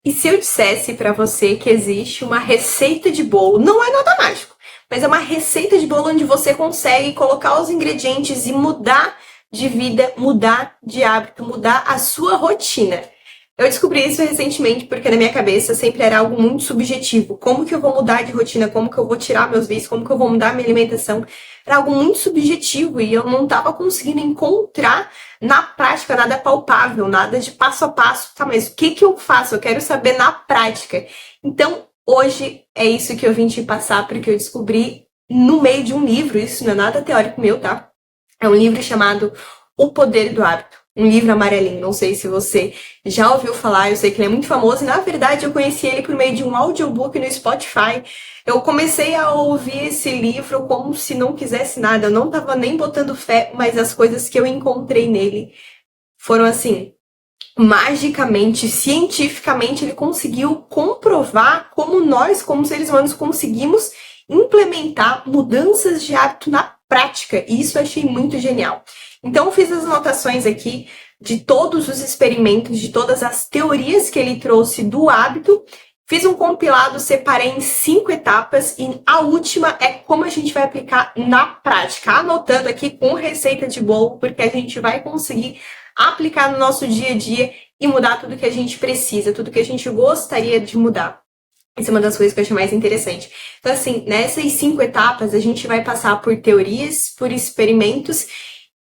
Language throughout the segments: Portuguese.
E se eu dissesse pra você que existe uma receita de bolo, não é nada mágico, mas é uma receita de bolo onde você consegue colocar os ingredientes e mudar de vida, mudar de hábito, mudar a sua rotina. Eu descobri isso recentemente porque na minha cabeça sempre era algo muito subjetivo. Como que eu vou mudar de rotina? Como que eu vou tirar meus vícios? Como que eu vou mudar minha alimentação? Era algo muito subjetivo e eu não estava conseguindo encontrar na prática nada palpável, nada de passo a passo. Tá, mas o que que eu faço? Eu quero saber na prática. Então, hoje é isso que eu vim te passar porque eu descobri no meio de um livro. Isso não é nada teórico meu, tá? É um livro chamado O Poder do Hábito. Um livro amarelinho, não sei se você já ouviu falar, eu sei que ele é muito famoso, e na verdade eu conheci ele por meio de um audiobook no Spotify. Eu comecei a ouvir esse livro como se não quisesse nada, eu não tava nem botando fé, mas as coisas que eu encontrei nele foram assim, magicamente, cientificamente, ele conseguiu comprovar como nós, como seres humanos, conseguimos implementar mudanças de hábito na prática, e isso eu achei muito genial. Então, eu fiz as anotações aqui de todos os experimentos, de todas as teorias que ele trouxe do hábito. Fiz um compilado, separei em 5 etapas e a última é como a gente vai aplicar na prática. Anotando aqui com receita de bolo, porque a gente vai conseguir aplicar no nosso dia a dia e mudar tudo que a gente precisa, tudo que a gente gostaria de mudar. Essa é uma das coisas que eu achei mais interessante. Então, assim, nessas 5 etapas, a gente vai passar por teorias, por experimentos,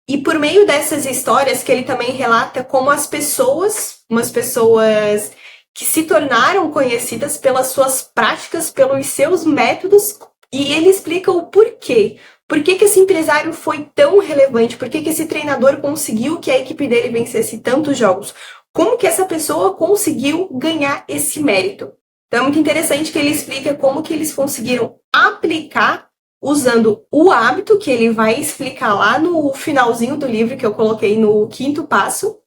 e por meio dessas histórias que ele também relata como as pessoas, umas pessoas que se tornaram conhecidas pelas suas práticas, pelos seus métodos, e ele explica o porquê. Por que que esse empresário foi tão relevante? Por que que esse treinador conseguiu que a equipe dele vencesse tantos jogos? Como que essa pessoa conseguiu ganhar esse mérito? Então é muito interessante que ele explica como que eles conseguiram aplicar usando o hábito, que ele vai explicar lá no finalzinho do livro, que eu coloquei no 5º passo.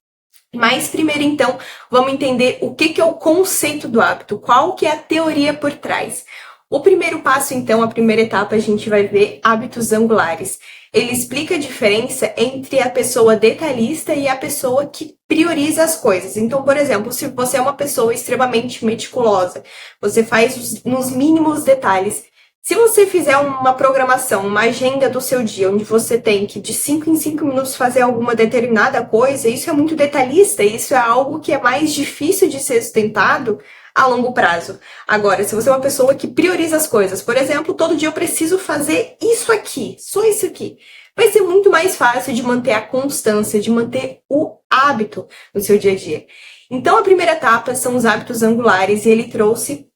Mas primeiro, então, vamos entender o que que é o conceito do hábito, qual que é a teoria por trás. O primeiro passo, então, a primeira etapa, a gente vai ver hábitos angulares. Ele explica a diferença entre a pessoa detalhista e a pessoa que prioriza as coisas. Então, por exemplo, se você é uma pessoa extremamente meticulosa, você faz nos mínimos detalhes. Se você fizer uma programação, uma agenda do seu dia, onde você tem que de 5 em 5 minutos fazer alguma determinada coisa, isso é muito detalhista, isso é algo que é mais difícil de ser sustentado a longo prazo. Agora, se você é uma pessoa que prioriza as coisas, por exemplo, todo dia eu preciso fazer isso aqui, só isso aqui, vai ser muito mais fácil de manter a constância, de manter o hábito no seu dia a dia. Então, a primeira etapa são os hábitos angulares, e ele trouxe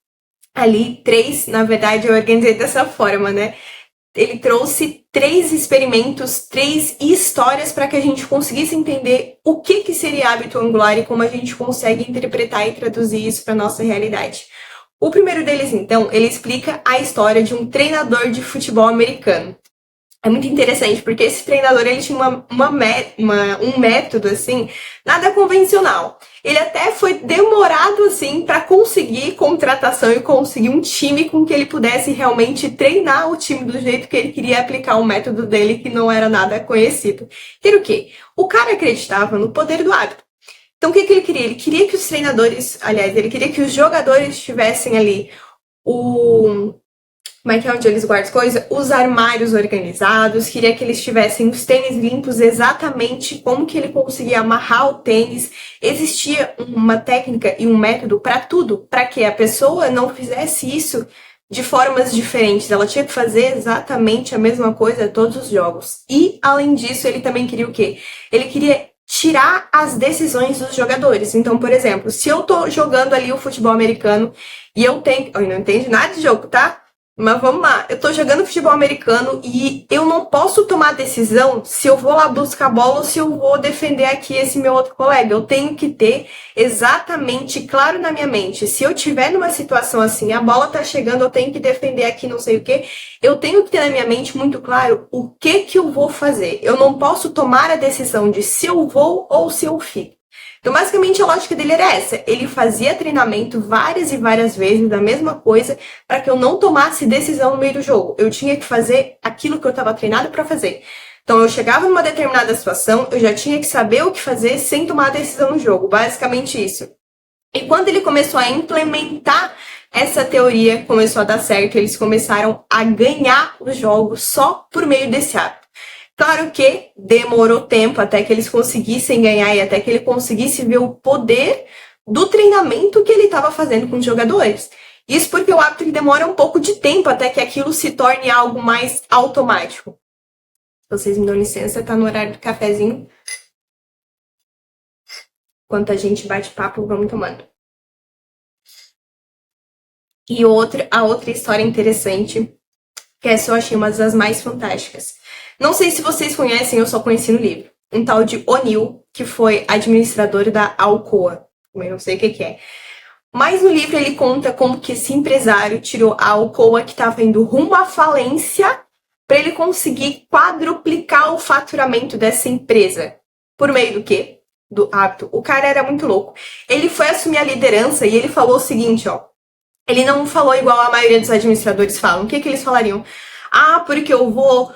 ali 3, na verdade eu organizei dessa forma, né? Ele trouxe 3 experimentos, 3 histórias para que a gente conseguisse entender o que seria hábito angular e como a gente consegue interpretar e traduzir isso para nossa realidade. O primeiro deles, então, ele explica a história de um treinador de futebol americano. É muito interessante, porque esse treinador ele tinha um método, assim, nada convencional. Ele até foi demorado, assim, para conseguir contratação e conseguir um time com que ele pudesse realmente treinar o time do jeito que ele queria aplicar o método dele, que não era nada conhecido. Que era o quê? O cara acreditava no poder do hábito. Então, o que ele queria? Ele queria que os treinadores, aliás, ele queria que os jogadores tivessem ali como é que é onde eles guardam as coisas? Os armários organizados, queria que eles tivessem os tênis limpos exatamente como que ele conseguia amarrar o tênis. Existia uma técnica e um método para tudo, para que a pessoa não fizesse isso de formas diferentes. Ela tinha que fazer exatamente a mesma coisa todos os jogos. E, além disso, ele também queria o quê? Ele queria tirar as decisões dos jogadores. Então, por exemplo, se eu tô jogando ali o futebol americano e eu tenho... Eu não entendo nada de jogo, tá? Mas vamos lá, eu tô jogando futebol americano e eu não posso tomar decisão se eu vou lá buscar a bola ou se eu vou defender aqui esse meu outro colega. Eu tenho que ter exatamente claro na minha mente. Se eu tiver numa situação assim, a bola tá chegando, eu tenho que defender aqui não sei o que, eu tenho que ter na minha mente muito claro o que eu vou fazer. Eu não posso tomar a decisão de se eu vou ou se eu fico. Então, basicamente, a lógica dele era essa. Ele fazia treinamento várias e várias vezes da mesma coisa para que eu não tomasse decisão no meio do jogo. Eu tinha que fazer aquilo que eu estava treinado para fazer. Então, eu chegava numa determinada situação, eu já tinha que saber o que fazer sem tomar a decisão no jogo. Basicamente isso. E quando ele começou a implementar essa teoria, começou a dar certo, eles começaram a ganhar os jogos só por meio desse hábito. Claro que demorou tempo até que eles conseguissem ganhar e até que ele conseguisse ver o poder do treinamento que ele estava fazendo com os jogadores. Isso porque o hábito ele demora um pouco de tempo até que aquilo se torne algo mais automático. Vocês me dão licença, tá no horário do cafezinho. Enquanto a gente bate papo, vamos tomando. E a outra história interessante, que essa eu achei uma das mais fantásticas. Não sei se vocês conhecem, eu só conheci no livro. Um tal de O'Neill, que foi administrador da Alcoa. Eu não sei o que é. Mas no livro ele conta como que esse empresário tirou a Alcoa, que estava indo rumo à falência, para ele conseguir quadruplicar o faturamento dessa empresa. Por meio do quê? Do hábito. O cara era muito louco. Ele foi assumir a liderança e ele falou o seguinte, ó. Ele não falou igual a maioria dos administradores falam. O que eles falariam? Ah, porque eu vou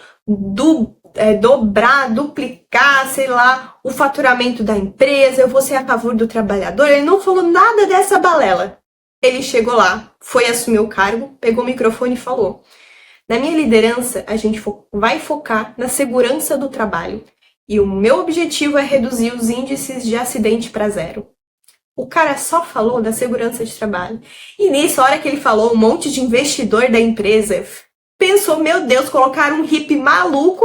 dobrar, duplicar, sei lá, o faturamento da empresa, eu vou ser a favor do trabalhador. Ele não falou nada dessa balela. Ele chegou lá, foi assumir o cargo, pegou o microfone e falou: na minha liderança, a gente vai focar na segurança do trabalho. E o meu objetivo é reduzir os índices de acidente para zero. O cara só falou da segurança de trabalho. E nisso, a hora que ele falou, um monte de investidor da empresa pensou, meu Deus, colocaram um hippie maluco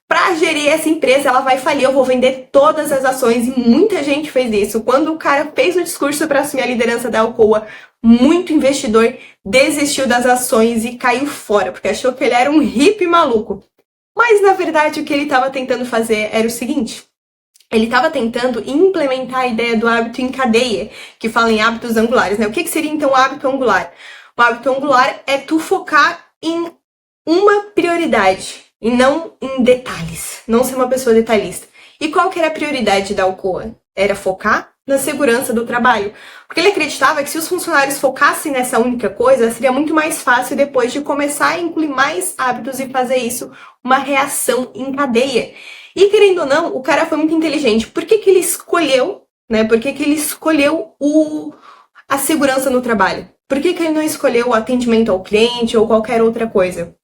para gerir essa empresa, ela vai falir, eu vou vender todas as ações. E muita gente fez isso. Quando o cara fez o discurso para assumir a liderança da Alcoa, muito investidor desistiu das ações e caiu fora, porque achou que ele era um hippie maluco. Mas, na verdade, o que ele estava tentando fazer era o seguinte: ele estava tentando implementar a ideia do hábito em cadeia, que fala em hábitos angulares, né? O que seria, então, o hábito angular? O hábito angular é tu focar em uma prioridade e não em detalhes, não ser uma pessoa detalhista. E qual que era a prioridade da Alcoa? Era focar na segurança do trabalho. Porque ele acreditava que se os funcionários focassem nessa única coisa, seria muito mais fácil depois de começar a incluir mais hábitos e fazer isso uma reação em cadeia. E querendo ou não, o cara foi muito inteligente. Por que ele escolheu, né? Por que ele escolheu a segurança no trabalho? Por que ele não escolheu o atendimento ao cliente ou qualquer outra coisa?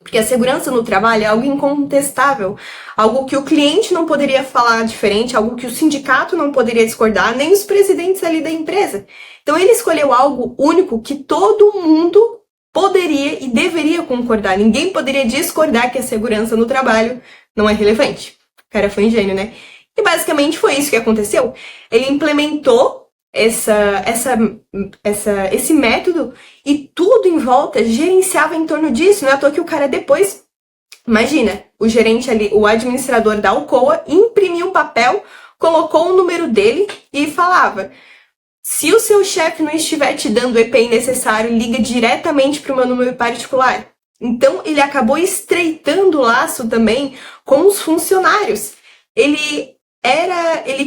Porque a segurança no trabalho é algo incontestável, algo que o cliente não poderia falar diferente, algo que o sindicato não poderia discordar, nem os presidentes ali da empresa. Então ele escolheu algo único que todo mundo poderia e deveria concordar. Ninguém poderia discordar que a segurança no trabalho não é relevante. O cara foi um gênio, né? E basicamente foi isso que aconteceu. Ele implementou esse método e tudo em volta gerenciava em torno disso. Não é à toa que o cara depois, imagina, o gerente ali, o administrador da Alcoa, imprimiu um papel, colocou o número dele e falava: se o seu chefe não estiver te dando o EPI necessário, liga diretamente para o meu número particular. Então ele acabou estreitando o laço também com os funcionários. Ele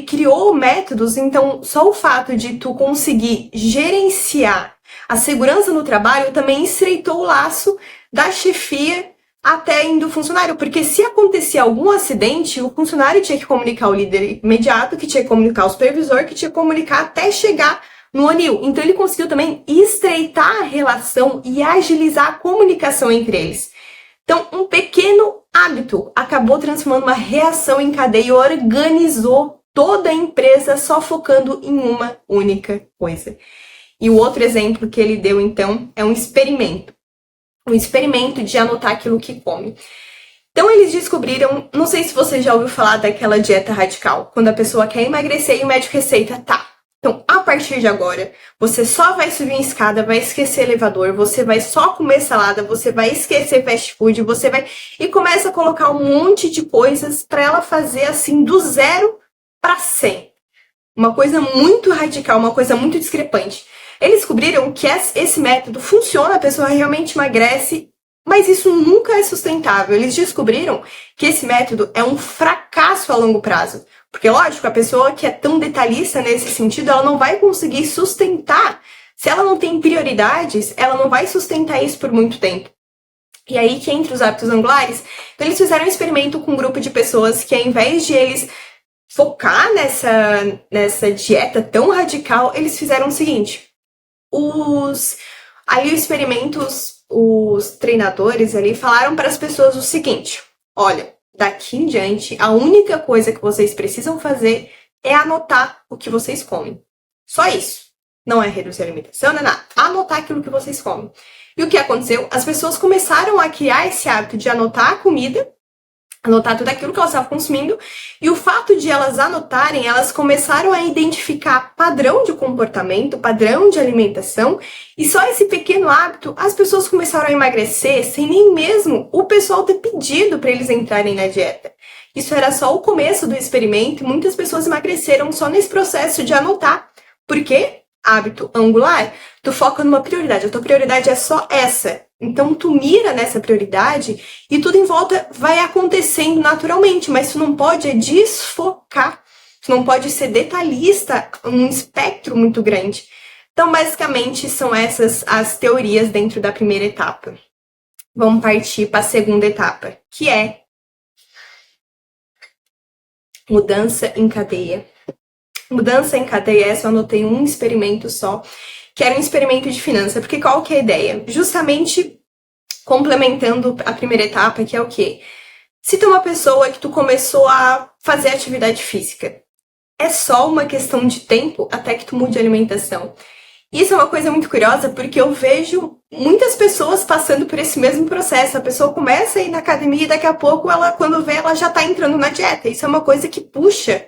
criou métodos, então só o fato de tu conseguir gerenciar a segurança no trabalho também estreitou o laço da chefia até indo o funcionário, porque se acontecia algum acidente, o funcionário tinha que comunicar o líder imediato, que tinha que comunicar o supervisor, que tinha que comunicar até chegar no O'Neill. Então ele conseguiu também estreitar a relação e agilizar a comunicação entre eles. Então, um pequeno hábito acabou transformando uma reação em cadeia e organizou toda a empresa só focando em uma única coisa. E o outro exemplo que ele deu, então, é um experimento. Um experimento de anotar aquilo que come. Então, eles descobriram, não sei se você já ouviu falar daquela dieta radical, quando a pessoa quer emagrecer e o médico receita, tá. Então, a partir de agora, você só vai subir em escada, vai esquecer elevador, você vai só comer salada, você vai esquecer fast food, você vai... E começa a colocar um monte de coisas para ela fazer assim, do 0 para 100. Uma coisa muito radical, uma coisa muito discrepante. Eles descobriram que esse método funciona, a pessoa realmente emagrece, mas isso nunca é sustentável. Eles descobriram que esse método é um fracasso a longo prazo. Porque, lógico, a pessoa que é tão detalhista nesse sentido, ela não vai conseguir sustentar. Se ela não tem prioridades, ela não vai sustentar isso por muito tempo. E aí que entra os hábitos angulares. Então, eles fizeram um experimento com um grupo de pessoas que, ao invés de eles focar nessa dieta tão radical, eles fizeram o seguinte: os experimentos, os treinadores ali falaram para as pessoas o seguinte: olha, daqui em diante, a única coisa que vocês precisam fazer é anotar o que vocês comem. Só isso. Não é reduzir a alimentação, não é nada. Anotar aquilo que vocês comem. E o que aconteceu? As pessoas começaram a criar esse hábito de anotar a comida, anotar tudo aquilo que elas estavam consumindo, e o fato de elas anotarem, elas começaram a identificar padrão de comportamento, padrão de alimentação, e só esse pequeno hábito, as pessoas começaram a emagrecer sem nem mesmo o pessoal ter pedido para eles entrarem na dieta. Isso era só o começo do experimento, e muitas pessoas emagreceram só nesse processo de anotar. Por quê? Hábito angular. Tu foca numa prioridade, a tua prioridade é só essa. Então tu mira nessa prioridade e tudo em volta vai acontecendo naturalmente, mas tu não pode desfocar, tu não pode ser detalhista, um espectro muito grande. Então, basicamente, são essas as teorias dentro da primeira etapa. Vamos partir para a segunda etapa, que é mudança em cadeia. Mudança em cadeia, essa eu anotei um experimento só, que era um experimento de finança, porque qual que é a ideia? Justamente complementando a primeira etapa, que é o quê? Se tu é uma pessoa que tu começou a fazer atividade física, é só uma questão de tempo até que tu mude a alimentação. Isso é uma coisa muito curiosa, porque eu vejo muitas pessoas passando por esse mesmo processo. A pessoa começa a ir na academia e daqui a pouco, quando vê, ela já tá entrando na dieta. Isso é uma coisa que puxa.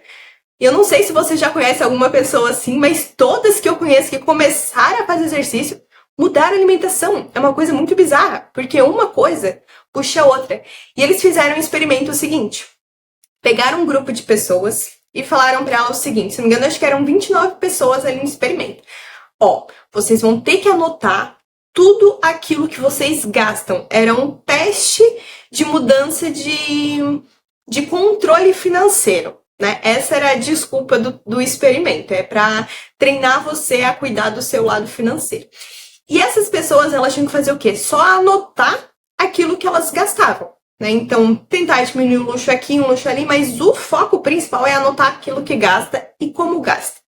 Eu não sei se você já conhece alguma pessoa assim, mas todas que eu conheço que começaram a fazer exercício mudaram a alimentação. É uma coisa muito bizarra, porque uma coisa puxa a outra. E eles fizeram um experimento seguinte. Pegaram um grupo de pessoas e falaram para elas o seguinte, se não me engano, acho que eram 29 pessoas ali no experimento. Ó, vocês vão ter que anotar tudo aquilo que vocês gastam. Era um teste de mudança de controle financeiro. Né? Essa era a desculpa do experimento, é para treinar você a cuidar do seu lado financeiro. E essas pessoas, elas tinham que fazer o quê? Só anotar aquilo que elas gastavam, né? Então, tentar diminuir um luxo aqui, um luxo ali, mas o foco principal é anotar aquilo que gasta e como gasta.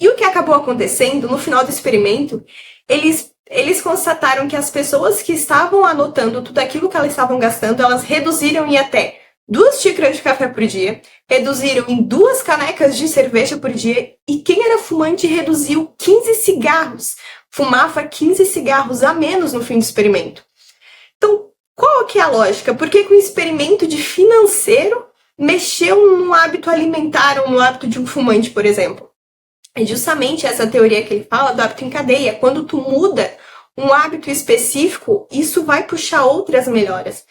E o que acabou acontecendo, no final do experimento, eles constataram que as pessoas que estavam anotando tudo aquilo que elas estavam gastando, elas reduziram em até 2 xícaras de café por dia, reduziram em 2 canecas de cerveja por dia, e quem era fumante reduziu 15 cigarros, fumava 15 cigarros a menos no fim do experimento. Então, qual que é a lógica? Por que o experimento de financeiro mexeu no hábito alimentar ou no hábito de um fumante, por exemplo? É justamente essa teoria que ele fala do hábito em cadeia. Quando tu muda um hábito específico, isso vai puxar outras melhoras.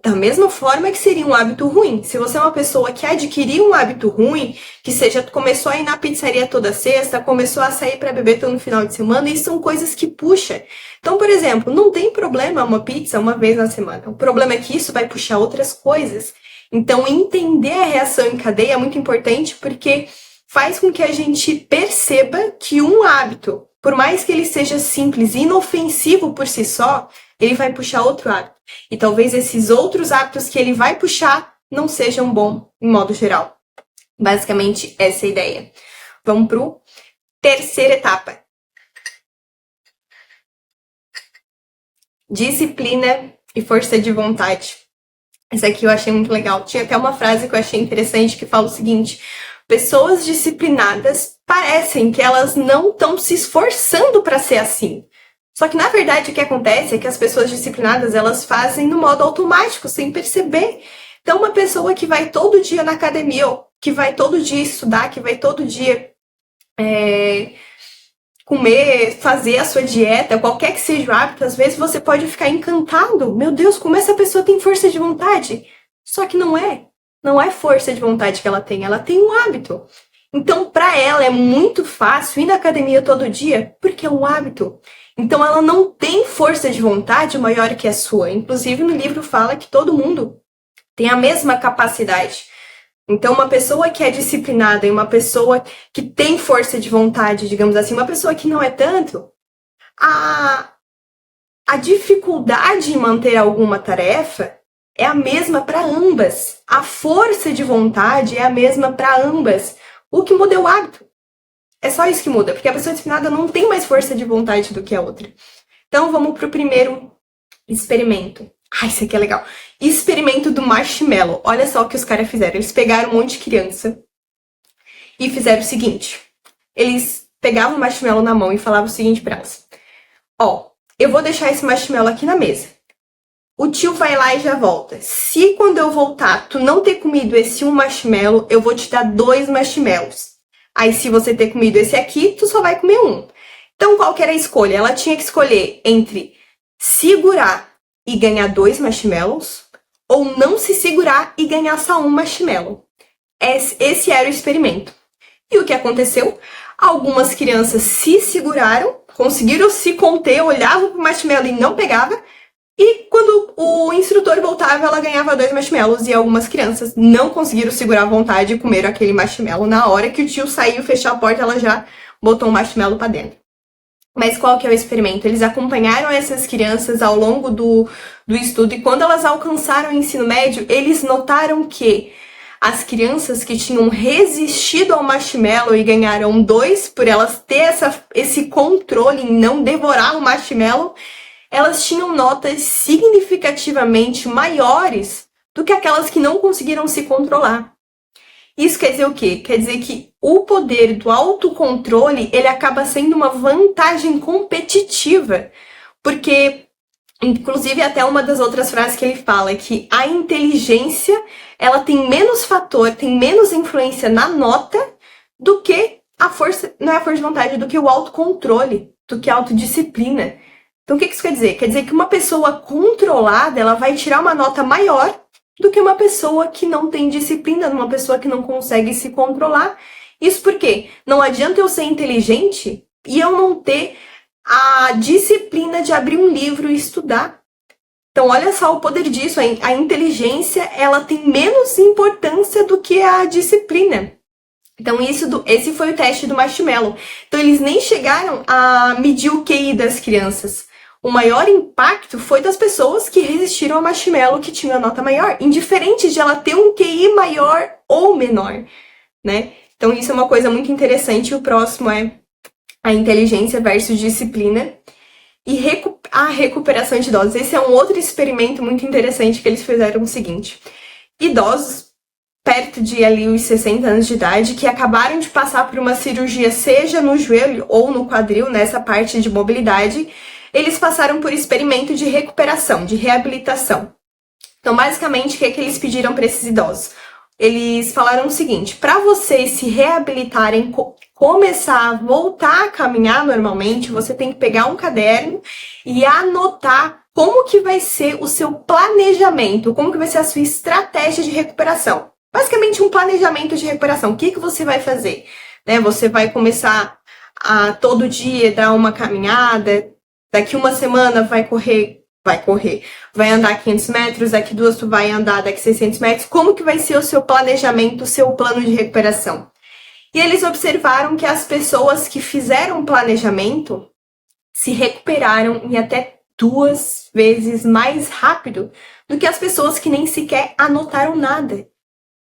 Da mesma forma que seria um hábito ruim. Se você é uma pessoa que adquiriu um hábito ruim, que seja, tu começou a ir na pizzaria toda sexta, começou a sair para beber todo no final de semana, isso são coisas que puxam. Então, por exemplo, não tem problema uma pizza uma vez na semana. O problema é que isso vai puxar outras coisas. Então, entender a reação em cadeia é muito importante, porque faz com que a gente perceba que um hábito, por mais que ele seja simples e inofensivo por si só, ele vai puxar outro hábito. E talvez esses outros hábitos que ele vai puxar não sejam bons em modo geral. Basicamente, essa é a ideia. Vamos para a terceira etapa. Disciplina e força de vontade. Essa aqui eu achei muito legal. Tinha até uma frase que eu achei interessante que fala o seguinte: pessoas disciplinadas parecem que elas não estão se esforçando para ser assim. Só que, na verdade, o que acontece é que as pessoas disciplinadas, elas fazem no modo automático, sem perceber. Então, uma pessoa que vai todo dia na academia, ou que vai todo dia estudar, que vai todo dia comer, fazer a sua dieta, qualquer que seja o hábito, às vezes você pode ficar encantado. Meu Deus, como essa pessoa tem força de vontade? Só que não é. Não é força de vontade que ela tem um hábito. Então, para ela é muito fácil ir na academia todo dia, porque é um hábito. Então, ela não tem força de vontade maior que a sua. Inclusive, no livro fala que todo mundo tem a mesma capacidade. Então, uma pessoa que é disciplinada e uma pessoa que tem força de vontade, digamos assim, uma pessoa que não é tanto, a dificuldade em manter alguma tarefa é a mesma para ambas. A força de vontade é a mesma para ambas. O que muda é o hábito. É só isso que muda, porque a pessoa disciplinada não tem mais força de vontade do que a outra. Então vamos pro primeiro experimento. Ai, isso aqui é legal. Experimento do marshmallow. Olha só o que os caras fizeram. Eles pegaram um monte de criança e fizeram o seguinte. Eles pegavam o marshmallow na mão e falavam o seguinte para elas. Ó, eu vou deixar esse marshmallow aqui na mesa. O tio vai lá e já volta. Se quando eu voltar, tu não ter comido esse um marshmallow, eu vou te dar 2 marshmallows. Aí se você ter comido esse aqui, tu só vai comer um. Então qual que era a escolha? Ela tinha que escolher entre segurar e ganhar 2 marshmallows ou não se segurar e ganhar só um marshmallow. Esse era o experimento. E o que aconteceu? Algumas crianças se seguraram, conseguiram se conter, olhavam pro marshmallow e não pegava. E quando o instrutor voltava, ela ganhava 2 marshmallows. E algumas crianças não conseguiram segurar a vontade e comeram aquele marshmallow. Na hora que o tio saiu e fechou a porta, ela já botou um marshmallow para dentro. Mas qual que é o experimento? Eles acompanharam essas crianças ao longo do estudo. E quando elas alcançaram o ensino médio, eles notaram que as crianças que tinham resistido ao marshmallow e ganharam 2 por elas ter esse controle em não devorar o marshmallow, elas tinham notas significativamente maiores do que aquelas que não conseguiram se controlar. Isso quer dizer o quê? Quer dizer que o poder do autocontrole, ele acaba sendo uma vantagem competitiva, porque, inclusive, até uma das outras frases que ele fala é que a inteligência, ela tem menos fator, tem menos influência na nota do que a força, não é a força de vontade, do que o autocontrole, do que a autodisciplina. Então, o que isso quer dizer? Quer dizer que uma pessoa controlada, ela vai tirar uma nota maior do que uma pessoa que não tem disciplina, uma pessoa que não consegue se controlar. Isso porque não adianta eu ser inteligente e eu não ter a disciplina de abrir um livro e estudar. Então, olha só o poder disso. A inteligência, ela tem menos importância do que a disciplina. Então, esse foi o teste do marshmallow. Então, eles nem chegaram a medir o QI das crianças. O maior impacto foi das pessoas que resistiram ao marshmallow, que tinham a nota maior, indiferente de ela ter um QI maior ou menor, né? Então, isso é uma coisa muito interessante. O próximo é a inteligência versus disciplina. E a recuperação de idosos. Esse é um outro experimento muito interessante que eles fizeram o seguinte. Idosos perto de ali os 60 anos de idade, que acabaram de passar por uma cirurgia, seja no joelho ou no quadril, nessa parte de mobilidade, eles passaram por experimento de recuperação, de reabilitação. Então, basicamente, o que é que eles pediram para esses idosos? Eles falaram o seguinte: para vocês se reabilitarem, começar a voltar a caminhar normalmente, você tem que pegar um caderno e anotar como que vai ser o seu planejamento, como que vai ser a sua estratégia de recuperação. Basicamente, um planejamento de recuperação. O que você vai fazer? Né? Você vai começar a todo dia dar uma caminhada, daqui uma semana vai andar 500 metros, daqui 2 tu vai andar daqui 600 metros. Como que vai ser o seu planejamento, o seu plano de recuperação? E eles observaram que as pessoas que fizeram o planejamento se recuperaram em até 2 vezes mais rápido do que as pessoas que nem sequer anotaram nada.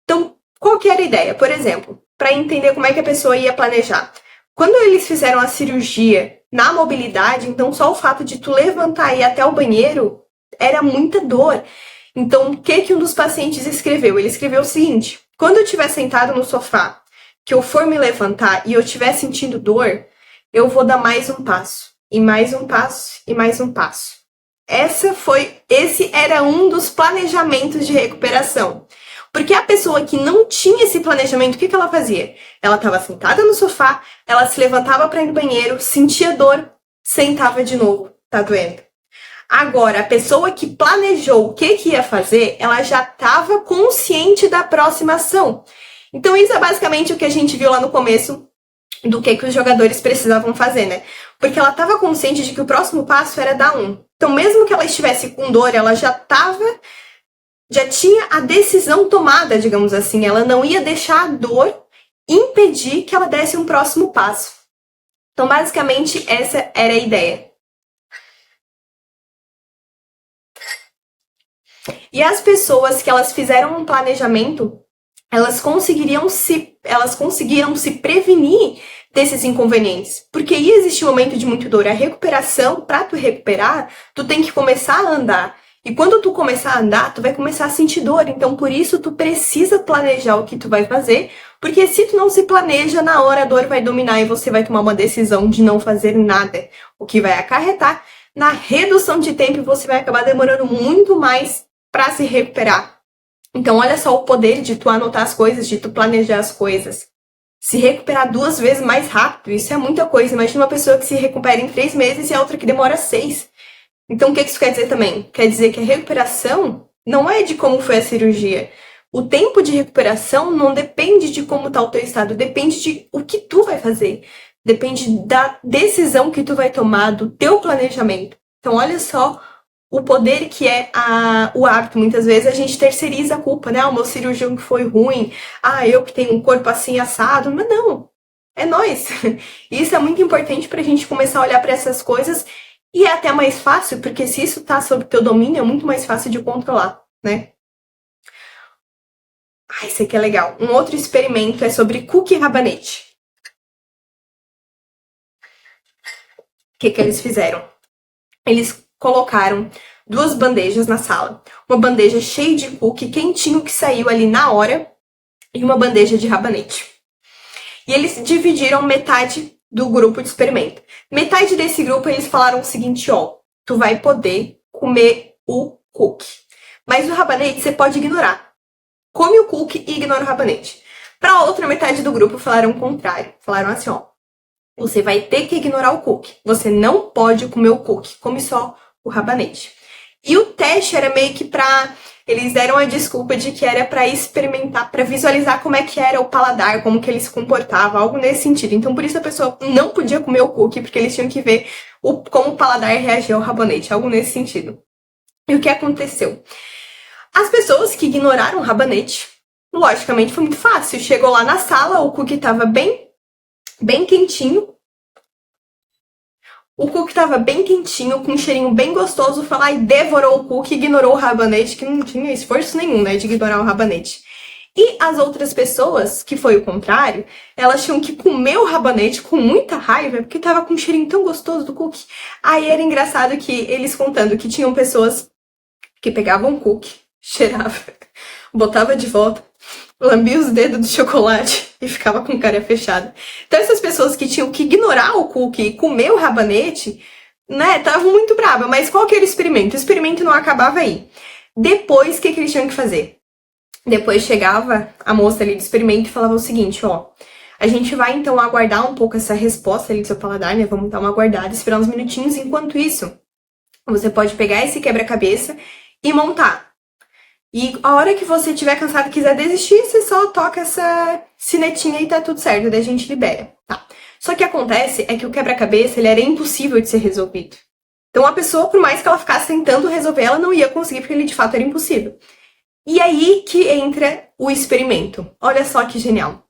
Então, qual que era a ideia? Por exemplo, para entender como é que a pessoa ia planejar. Quando eles fizeram a cirurgia na mobilidade, então só o fato de tu levantar e ir até o banheiro era muita dor. Então, o que um dos pacientes escreveu? Ele escreveu o seguinte: quando eu estiver sentado no sofá, que eu for me levantar e eu estiver sentindo dor, eu vou dar mais um passo, e mais um passo, e mais um passo. Esse era um dos planejamentos de recuperação. Porque a pessoa que não tinha esse planejamento, o que ela fazia? Ela estava sentada no sofá, ela se levantava para ir no banheiro, sentia dor, sentava de novo, tá doendo. Agora, a pessoa que planejou o que ia fazer, ela já estava consciente da próxima ação. Então, isso é basicamente o que a gente viu lá no começo do que os jogadores precisavam fazer, né? Porque ela estava consciente de que o próximo passo era dar um. Então, mesmo que ela estivesse com dor, ela já tinha a decisão tomada, digamos assim. Ela não ia deixar a dor impedir que ela desse um próximo passo. Então, basicamente, essa era a ideia. E as pessoas que elas fizeram um planejamento, elas conseguiram se prevenir desses inconvenientes. Porque ia existir um momento de muita dor. A recuperação, para tu recuperar, tu tem que começar a andar. E quando tu começar a andar, tu vai começar a sentir dor. Então, por isso, tu precisa planejar o que tu vai fazer. Porque se tu não se planeja, na hora a dor vai dominar e você vai tomar uma decisão de não fazer nada. O que vai acarretar na redução de tempo e você vai acabar demorando muito mais para se recuperar. Então, olha só o poder de tu anotar as coisas, de tu planejar as coisas. Se recuperar 2 vezes mais rápido, isso é muita coisa. Imagina uma pessoa que se recupera em 3 meses e a outra que demora 6. Então, o que isso quer dizer também? Quer dizer que a recuperação não é de como foi a cirurgia. O tempo de recuperação não depende de como está o teu estado, depende de o que tu vai fazer. Depende da decisão que tu vai tomar, do teu planejamento. Então, olha só o poder que é o hábito. Muitas vezes a gente terceiriza a culpa, né? O meu cirurgião que foi ruim, eu que tenho um corpo assim assado. Mas não, é nós. Isso é muito importante pra gente começar a olhar para essas coisas e é até mais fácil, porque se isso tá sob teu domínio, é muito mais fácil de controlar, né? Isso aqui é legal. Um outro experimento é sobre cookie rabanete. O que eles fizeram? Eles colocaram 2 bandejas na sala. Uma bandeja cheia de cookie quentinho que saiu ali na hora e uma bandeja de rabanete. E eles dividiram metade do grupo de experimento. Metade desse grupo eles falaram o seguinte, tu vai poder comer o cookie. Mas o rabanete você pode ignorar. Come o cookie e ignora o rabanete. Para a outra metade do grupo falaram o contrário. Falaram assim, você vai ter que ignorar o cookie. Você não pode comer o cookie. Come só o rabanete. E o teste era meio que eles deram a desculpa de que era para experimentar, para visualizar como é que era o paladar, como que ele se comportava, algo nesse sentido. Então, por isso a pessoa não podia comer o cookie, porque eles tinham que ver como o paladar reagia ao rabanete, algo nesse sentido. E o que aconteceu? As pessoas que ignoraram o rabanete, logicamente foi muito fácil. Chegou lá na sala, o cookie estava bem quentinho. O cookie estava bem quentinho, com um cheirinho bem gostoso, foi lá e devorou o cookie, ignorou o rabanete, que não tinha esforço nenhum, né, de ignorar o rabanete. E as outras pessoas, que foi o contrário, elas tinham que comer o rabanete com muita raiva, porque tava com um cheirinho tão gostoso do cookie. Aí era engraçado que eles contando que tinham pessoas que pegavam o cookie, cheirava, botava de volta, lambia os dedos do chocolate e ficava com cara fechada. Então essas pessoas que tinham que ignorar o cookie e comer o rabanete, né, estavam muito bravas. Mas qual que era o experimento? O experimento não acabava aí. Depois, o que eles tinham que fazer? Depois chegava a moça ali do experimento e falava o seguinte, a gente vai então aguardar um pouco essa resposta ali do seu paladar, né, vamos dar uma aguardada, esperar uns minutinhos. Enquanto isso, você pode pegar esse quebra-cabeça e montar. E a hora que você estiver cansado e quiser desistir, você só toca essa sinetinha e tá tudo certo, daí a gente libera, tá? Só que acontece é que o quebra-cabeça, ele era impossível de ser resolvido. Então a pessoa, por mais que ela ficasse tentando resolver, ela não ia conseguir, porque ele de fato era impossível. E aí que entra o experimento. Olha só que genial.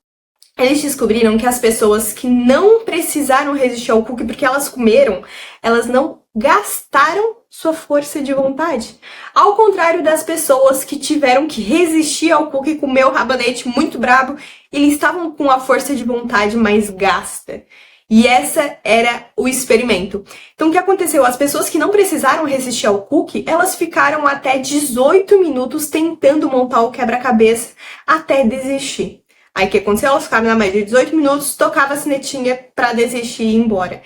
Eles descobriram que as pessoas que não precisaram resistir ao cookie porque elas comeram, elas não gastaram sua força de vontade. Ao contrário das pessoas que tiveram que resistir ao cookie, comer o rabanete muito brabo, eles estavam com a força de vontade mais gasta. E essa era o experimento. Então o que aconteceu? As pessoas que não precisaram resistir ao cookie, elas ficaram até 18 minutos tentando montar o quebra-cabeça até desistir. Aí o que aconteceu? Elas ficaram na média de 18 minutos, tocava a sinetinha pra desistir e ir embora.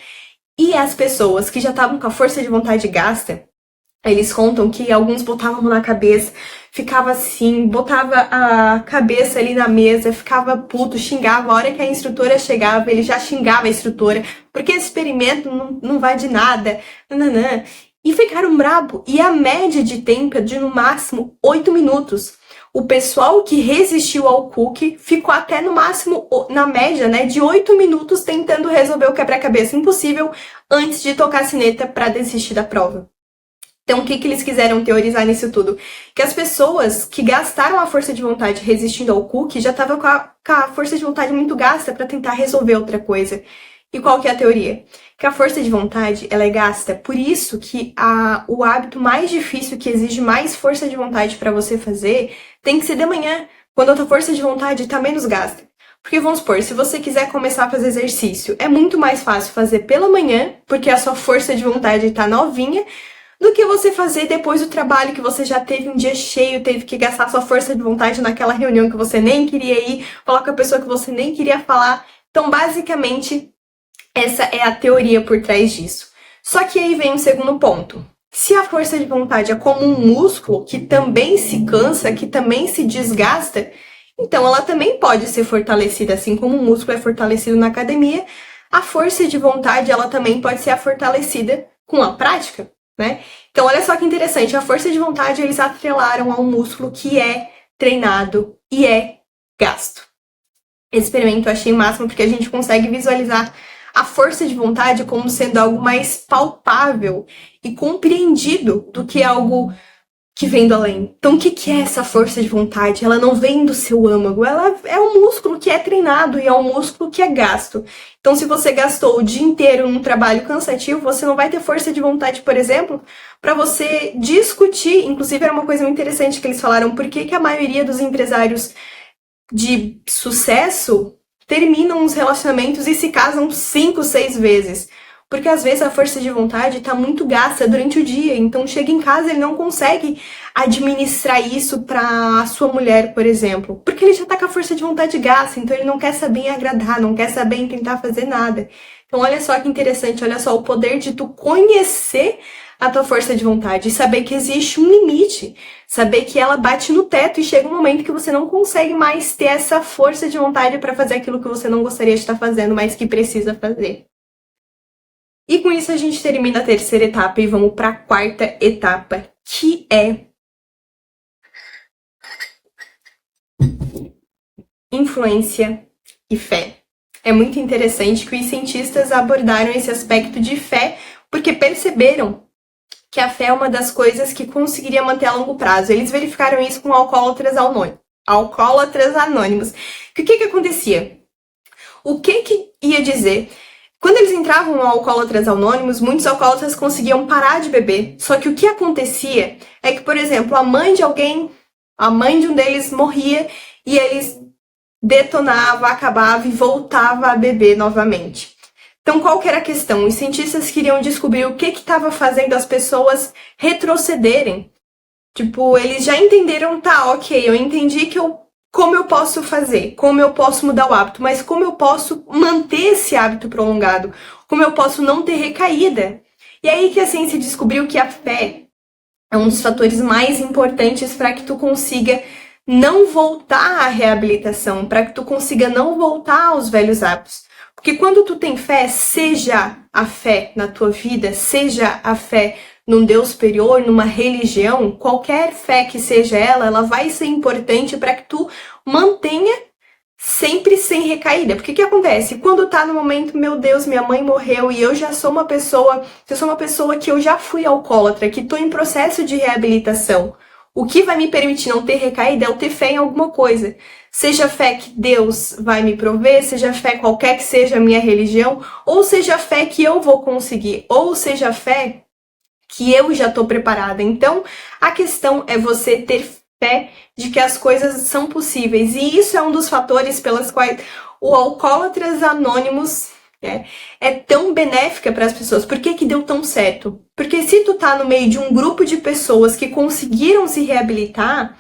E as pessoas que já estavam com a força de vontade gasta, eles contam que alguns botavam a mão na cabeça, ficava assim, botava a cabeça ali na mesa, ficava puto, xingava. A hora que a instrutora chegava, ele já xingava a instrutora, porque esse experimento não vai de nada, nananã. E ficaram brabo. E a média de tempo é de no máximo 8 minutos. O pessoal que resistiu ao cookie ficou até no máximo, na média, né, de 8 minutos tentando resolver o quebra-cabeça impossível antes de tocar a sineta para desistir da prova. Então, o que eles quiseram teorizar nisso tudo? Que as pessoas que gastaram a força de vontade resistindo ao cookie já estavam com a força de vontade muito gasta para tentar resolver outra coisa. E qual que é a teoria? Que a força de vontade, ela é gasta. Por isso que o hábito mais difícil, que exige mais força de vontade para você fazer, tem que ser de manhã, quando a tua força de vontade está menos gasta. Porque vamos supor, se você quiser começar a fazer exercício, é muito mais fácil fazer pela manhã, porque a sua força de vontade está novinha, do que você fazer depois do trabalho que você já teve um dia cheio, teve que gastar sua força de vontade naquela reunião que você nem queria ir, falar com a pessoa que você nem queria falar. Então, basicamente, essa é a teoria por trás disso. Só que aí vem o segundo ponto. Se a força de vontade é como um músculo que também se cansa, que também se desgasta, então ela também pode ser fortalecida, assim como o músculo é fortalecido na academia, a força de vontade ela também pode ser fortalecida com a prática, né? Então olha só que interessante, a força de vontade eles atrelaram a um músculo que é treinado e é gasto. Esse experimento eu achei máximo porque a gente consegue visualizar a força de vontade como sendo algo mais palpável e compreendido do que algo que vem do além. Então, o que é essa força de vontade? Ela não vem do seu âmago, ela é um músculo que é treinado e é um músculo que é gasto. Então, se você gastou o dia inteiro num trabalho cansativo, você não vai ter força de vontade, por exemplo, para você discutir. Inclusive, era uma coisa muito interessante que eles falaram, por que a maioria dos empresários de sucesso terminam os relacionamentos e se casam 5, 6 vezes. Porque às vezes a força de vontade está muito gasta durante o dia, então chega em casa e ele não consegue administrar isso para a sua mulher, por exemplo, porque ele já está com a força de vontade gasta, então ele não quer saber em agradar, não quer saber em tentar fazer nada. Então olha só que interessante, olha só o poder de tu conhecer a tua força de vontade e saber que existe um limite, saber que ela bate no teto e chega um momento que você não consegue mais ter essa força de vontade para fazer aquilo que você não gostaria de estar fazendo, mas que precisa fazer. E com isso a gente termina a terceira etapa e vamos para a quarta etapa, que é influência e fé. É muito interessante que os cientistas abordaram esse aspecto de fé porque perceberam que a fé é uma das coisas que conseguiria manter a longo prazo. Eles verificaram isso com alcoólatras anônimos. O que acontecia? O que ia dizer? Quando eles entravam no Alcoólatras Anônimos, muitos alcoólatras conseguiam parar de beber. Só que o que acontecia é que, por exemplo, a mãe de um deles morria e eles detonava, acabava e voltava a beber novamente. Então, qual que era a questão? Os cientistas queriam descobrir o que estava fazendo as pessoas retrocederem. Tipo, eles já entenderam, tá, ok, eu entendi como eu posso fazer, como eu posso mudar o hábito, mas como eu posso manter esse hábito prolongado, como eu posso não ter recaída. E aí que a ciência descobriu que a fé é um dos fatores mais importantes para que tu consiga não voltar à reabilitação, para que tu consiga não voltar aos velhos hábitos. Porque quando tu tem fé, seja a fé na tua vida, seja a fé num Deus superior, numa religião, qualquer fé que seja ela vai ser importante para que tu mantenha sempre sem recaída. Porque o que acontece? Quando tá no momento, meu Deus, minha mãe morreu e eu sou uma pessoa que eu já fui alcoólatra, que tô em processo de reabilitação. O que vai me permitir não ter recaída é eu ter fé em alguma coisa. Seja fé que Deus vai me prover, seja fé qualquer que seja a minha religião, ou seja fé que eu vou conseguir, ou seja fé que eu já estou preparada. Então, a questão é você ter fé de que as coisas são possíveis. E isso é um dos fatores pelos quais o Alcoólatras Anônimos é tão benéfica para as pessoas. Por que deu tão certo? Porque se tu tá no meio de um grupo de pessoas que conseguiram se reabilitar,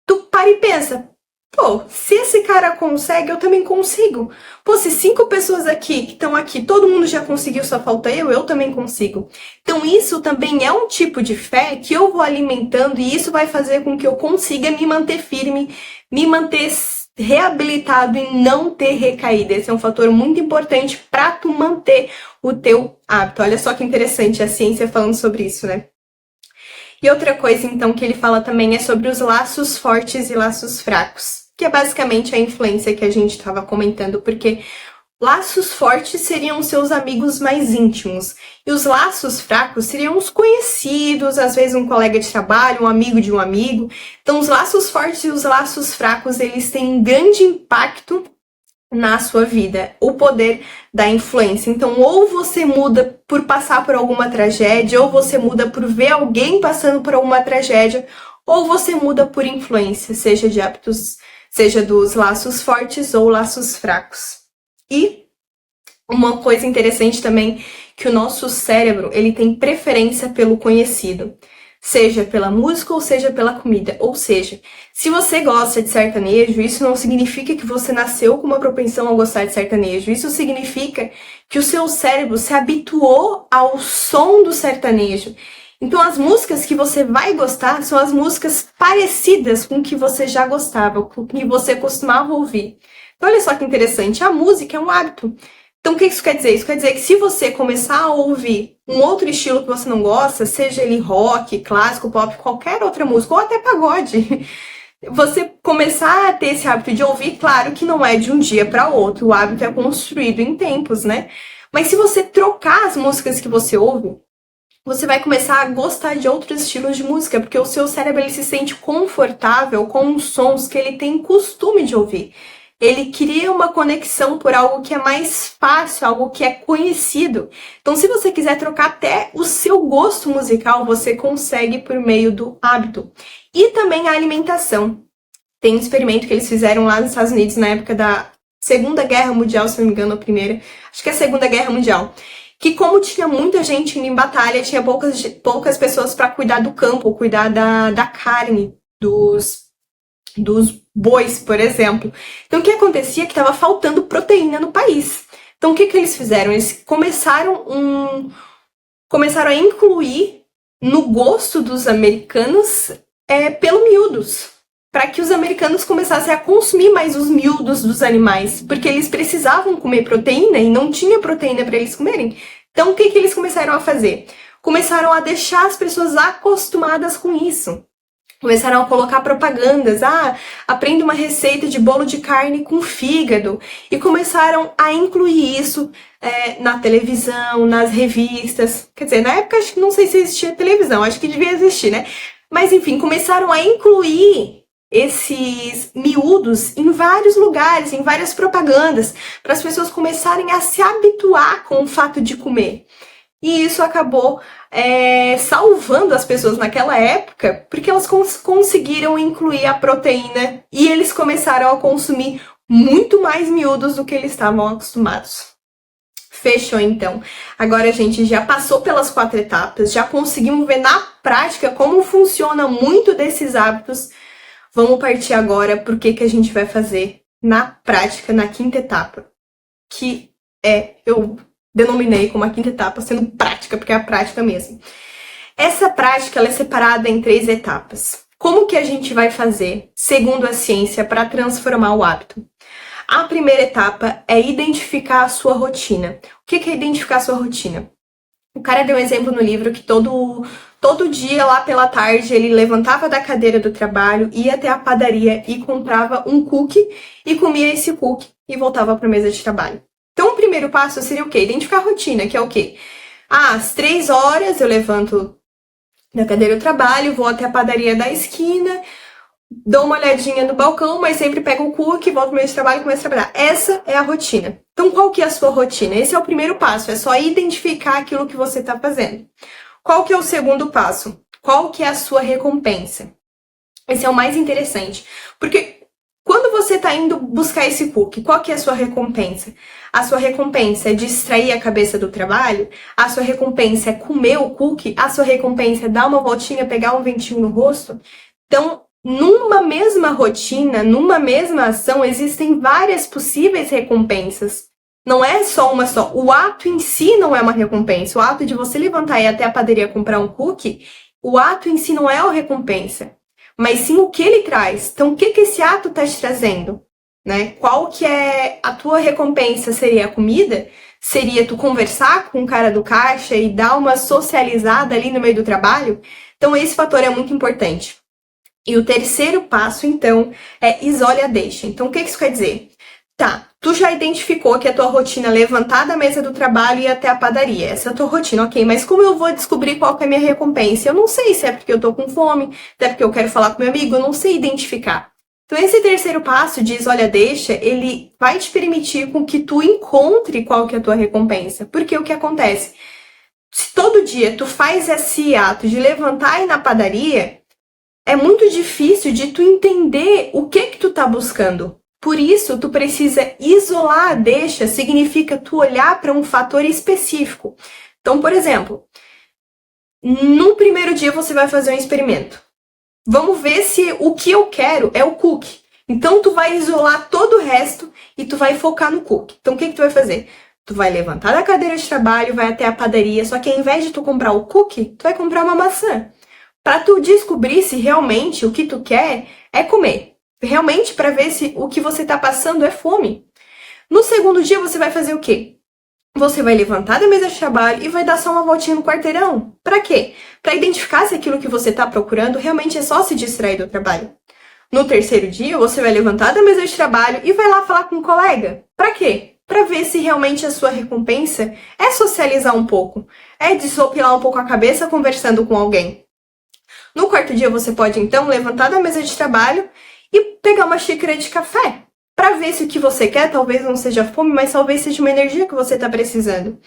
tu para e pensa, pô, se esse cara consegue, eu também consigo. Pô, se 5 pessoas aqui que estão aqui, todo mundo já conseguiu, só falta eu também consigo. Então isso também é um tipo de fé que eu vou alimentando e isso vai fazer com que eu consiga me manter firme, me manter reabilitado e não ter recaída. Esse é um fator muito importante para tu manter o teu hábito. Olha só que interessante a ciência falando sobre isso, né? E outra coisa, então, que ele fala também é sobre os laços fortes e laços fracos, que é basicamente a influência que a gente estava comentando, porque laços fortes seriam os seus amigos mais íntimos, e os laços fracos seriam os conhecidos, às vezes um colega de trabalho, um amigo de um amigo. Então, os laços fortes e os laços fracos, eles têm um grande impacto na sua vida, o poder da influência. Então, ou você muda por passar por alguma tragédia, ou você muda por ver alguém passando por alguma tragédia, ou você muda por influência, seja de hábitos, seja dos laços fortes ou laços fracos. E uma coisa interessante também, que o nosso cérebro, ele tem preferência pelo conhecido, seja pela música ou seja pela comida. Ou seja, se você gosta de sertanejo, isso não significa que você nasceu com uma propensão a gostar de sertanejo. Isso significa que o seu cérebro se habituou ao som do sertanejo. Então, as músicas que você vai gostar são as músicas parecidas com o que você já gostava, com o que você costumava ouvir. Então, olha só que interessante, a música é um hábito. Então, o que isso quer dizer? Isso quer dizer que se você começar a ouvir um outro estilo que você não gosta, seja ele rock, clássico, pop, qualquer outra música, ou até pagode, você começar a ter esse hábito de ouvir, claro que não é de um dia para outro, o hábito é construído em tempos, né? Mas se você trocar as músicas que você ouve, você vai começar a gostar de outros estilos de música, porque o seu cérebro ele se sente confortável com os sons que ele tem costume de ouvir. Ele cria uma conexão por algo que é mais fácil, algo que é conhecido. Então, se você quiser trocar até o seu gosto musical, você consegue por meio do hábito. E também a alimentação. Tem um experimento que eles fizeram lá nos Estados Unidos na época da Segunda Guerra Mundial, se não me engano, a primeira. Acho que é a Segunda Guerra Mundial. Que como tinha muita gente indo em batalha, tinha poucas pessoas para cuidar do campo, cuidar da carne, dos bois, por exemplo. Então, o que acontecia é que estava faltando proteína no país. Então, o que eles fizeram? Eles começaram a incluir no gosto dos americanos pelo miúdos, para que os americanos começassem a consumir mais os miúdos dos animais, porque eles precisavam comer proteína e não tinha proteína para eles comerem. Então, o que eles começaram a fazer? Começaram a deixar as pessoas acostumadas com isso. Começaram a colocar propagandas, aprenda uma receita de bolo de carne com fígado. E começaram a incluir isso na televisão, nas revistas. Quer dizer, na época, acho que não sei se existia televisão, acho que devia existir, né? Mas enfim, começaram a incluir esses miúdos em vários lugares, em várias propagandas, para as pessoas começarem a se habituar com o fato de comer. E isso acabou salvando as pessoas naquela época, porque elas conseguiram incluir a proteína e eles começaram a consumir muito mais miúdos do que eles estavam acostumados. Fechou, então. Agora a gente já passou pelas 4 etapas, já conseguimos ver na prática como funciona muito desses hábitos. Vamos partir agora para o que a gente vai fazer na prática, na 5ª etapa, que eu denominei como a 5ª etapa sendo prática, porque é a prática mesmo. Essa prática ela é separada em 3 etapas. Como que a gente vai fazer, segundo a ciência, para transformar o hábito? A primeira etapa é identificar a sua rotina. O que é identificar a sua rotina? O cara deu um exemplo no livro que todo dia, lá pela tarde, ele levantava da cadeira do trabalho, ia até a padaria e comprava um cookie e comia esse cookie e voltava para a mesa de trabalho. Então, o primeiro passo seria o quê? Identificar a rotina, que é o quê? Às 3 horas eu levanto da cadeira do trabalho, vou até a padaria da esquina, dou uma olhadinha no balcão, mas sempre pego o cookie, volto pro meu trabalho e começo a trabalhar. Essa é a rotina. Então, qual que é a sua rotina? Esse é o primeiro passo, é só identificar aquilo que você está fazendo. Qual que é o segundo passo? Qual que é a sua recompensa? Esse é o mais interessante, porque quando você está indo buscar esse cookie, qual que é a sua recompensa? A sua recompensa é distrair a cabeça do trabalho? A sua recompensa é comer o cookie? A sua recompensa é dar uma voltinha, pegar um ventinho no rosto? Então, numa mesma rotina, numa mesma ação, existem várias possíveis recompensas. Não é só uma só. O ato em si não é uma recompensa. O ato de você levantar e ir até a padaria comprar um cookie, o ato em si não é a recompensa, mas sim o que ele traz. Então, o que esse ato está te trazendo? Né? Qual que é a tua recompensa? Seria a comida? Seria tu conversar com o cara do caixa e dar uma socializada ali no meio do trabalho? Então, esse fator é muito importante. E o terceiro passo, então, é isole a deixa. Então, o que isso quer dizer? Tá, tu já identificou que a tua rotina é levantar da mesa do trabalho e ir até a padaria. Essa é a tua rotina, ok. Mas como eu vou descobrir qual que é a minha recompensa? Eu não sei se é porque eu tô com fome, até porque eu quero falar com meu amigo, eu não sei identificar. Então, esse terceiro passo de escolha deixa, ele vai te permitir com que tu encontre qual que é a tua recompensa. Porque o que acontece? Se todo dia tu faz esse ato de levantar e ir na padaria, é muito difícil de tu entender o que tu tá buscando. Por isso, tu precisa isolar a deixa, significa tu olhar para um fator específico. Então, por exemplo, no primeiro dia você vai fazer um experimento. Vamos ver se o que eu quero é o cookie. Então, tu vai isolar todo o resto e tu vai focar no cookie. Então, o que tu vai fazer? Tu vai levantar da cadeira de trabalho, vai até a padaria, só que ao invés de tu comprar o cookie, tu vai comprar uma maçã. Para tu descobrir se realmente o que tu quer é comer. Realmente para ver se o que você tá passando é fome. No segundo dia, você vai fazer o quê? Você vai levantar da mesa de trabalho e vai dar só uma voltinha no quarteirão. Para quê? Para identificar se aquilo que você está procurando realmente é só se distrair do trabalho. No terceiro dia, você vai levantar da mesa de trabalho e vai lá falar com um colega. Para quê? Para ver se realmente a sua recompensa é socializar um pouco, é desopilar um pouco a cabeça conversando com alguém. No quarto dia, você pode então levantar da mesa de trabalho e pegar uma xícara de café. Para ver se o que você quer talvez não seja fome, mas talvez seja uma energia que você está precisando.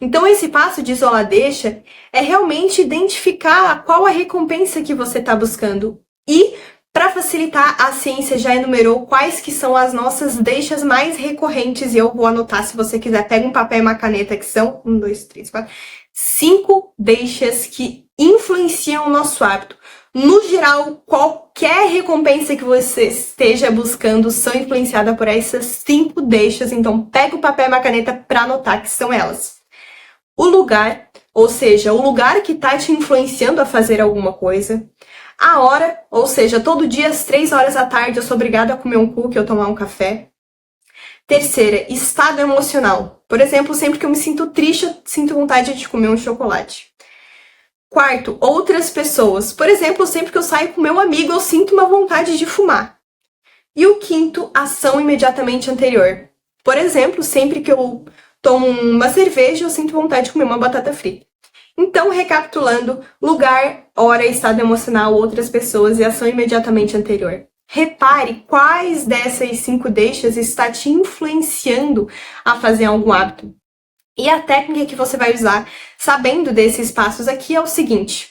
Então, esse passo de isolar deixa é realmente identificar qual a recompensa que você está buscando. E, para facilitar, a ciência já enumerou quais que são as nossas deixas mais recorrentes. E eu vou anotar, se você quiser, pega um papel e uma caneta, que são 1, 2, 3, 4, 5 deixas que influenciam o nosso hábito. No geral, qualquer recompensa que você esteja buscando são influenciadas por essas 5 deixas. Então, pega o papel e uma caneta para anotar que são elas. O lugar, ou seja, o lugar que está te influenciando a fazer alguma coisa. A hora, ou seja, todo dia às 3 horas da tarde eu sou obrigada a comer um cookie ou tomar um café. Terceira, estado emocional. Por exemplo, sempre que eu me sinto triste, eu sinto vontade de comer um chocolate. Quarto, outras pessoas. Por exemplo, sempre que eu saio com meu amigo, eu sinto uma vontade de fumar. E o quinto, ação imediatamente anterior. Por exemplo, sempre que eu tomo uma cerveja, eu sinto vontade de comer uma batata frita. Então, recapitulando, lugar, hora, estado emocional, outras pessoas e ação imediatamente anterior. Repare quais dessas 5 deixas está te influenciando a fazer algum hábito. E a técnica que você vai usar, sabendo desses passos aqui, é o seguinte: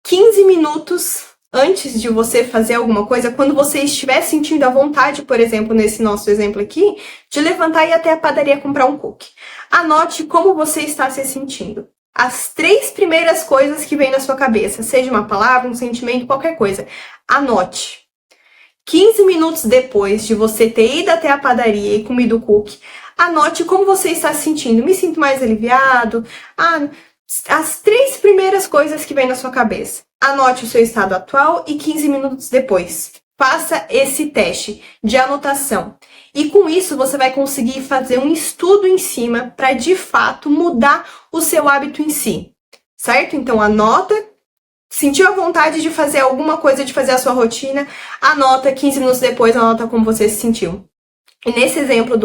15 minutos antes de você fazer alguma coisa, quando você estiver sentindo a vontade, por exemplo, nesse nosso exemplo aqui, de levantar e ir até a padaria comprar um cookie. Anote como você está se sentindo. As 3 primeiras coisas que vêm na sua cabeça, seja uma palavra, um sentimento, qualquer coisa. Anote. 15 minutos depois de você ter ido até a padaria e comido o cookie, anote como você está se sentindo. Me sinto mais aliviado. As 3 primeiras coisas que vêm na sua cabeça. Anote o seu estado atual e 15 minutos depois. Faça esse teste de anotação. E com isso você vai conseguir fazer um estudo em cima para de fato mudar o seu hábito em si. Certo? Então anota. Sentiu a vontade de fazer alguma coisa, de fazer a sua rotina, anota, 15 minutos depois, anota como você se sentiu. E nesse exemplo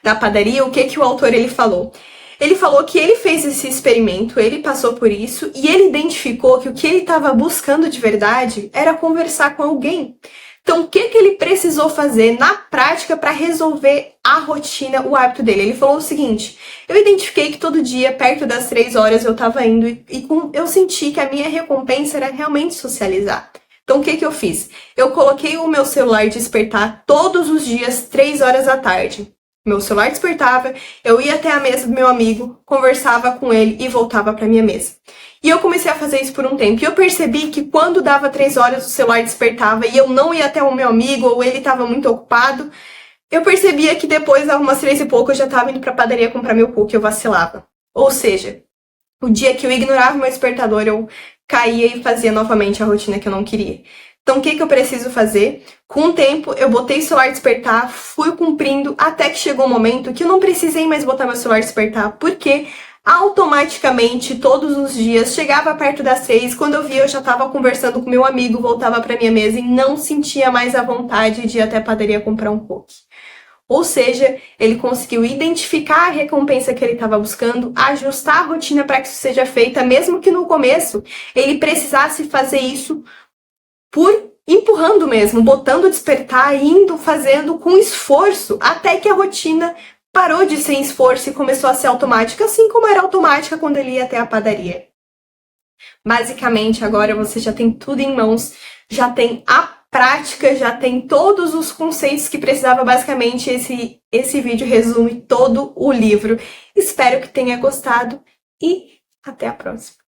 da padaria, o que o autor ele falou? Ele falou que ele fez esse experimento, ele passou por isso, e ele identificou que o que ele estava buscando de verdade era conversar com alguém. Então, o que ele precisou fazer na prática para resolver a rotina, o hábito dele? Ele falou o seguinte: eu identifiquei que todo dia, perto das 3 horas, eu estava indo e eu senti que a minha recompensa era realmente socializar. Então, o que eu fiz? Eu coloquei o meu celular despertar todos os dias, 3 horas da tarde. Meu celular despertava, eu ia até a mesa do meu amigo, conversava com ele e voltava para minha mesa. E eu comecei a fazer isso por um tempo. E eu percebi que quando dava 3 horas o celular despertava e eu não ia até o meu amigo ou ele estava muito ocupado, eu percebia que depois, umas 3 e pouco, eu já estava indo para a padaria comprar meu cookie, eu vacilava. Ou seja, o dia que eu ignorava o meu despertador, eu caía e fazia novamente a rotina que eu não queria. Então, o que eu preciso fazer? Com o tempo, eu botei o celular despertar, fui cumprindo, até que chegou um momento que eu não precisei mais botar meu celular despertar, porque automaticamente, todos os dias, chegava perto das 6, quando eu via, eu já estava conversando com meu amigo, voltava para minha mesa e não sentia mais a vontade de ir até a padaria comprar um cookie. Ou seja, ele conseguiu identificar a recompensa que ele estava buscando, ajustar a rotina para que isso seja feita, mesmo que no começo ele precisasse fazer isso por empurrando mesmo, botando despertar, indo, fazendo com esforço, até que a rotina parou de ser esforço e começou a ser automática, assim como era automática quando ele ia até a padaria. Basicamente, agora você já tem tudo em mãos, já tem a prática, já tem todos os conceitos que precisava. Basicamente, esse vídeo resume todo o livro. Espero que tenha gostado e até a próxima.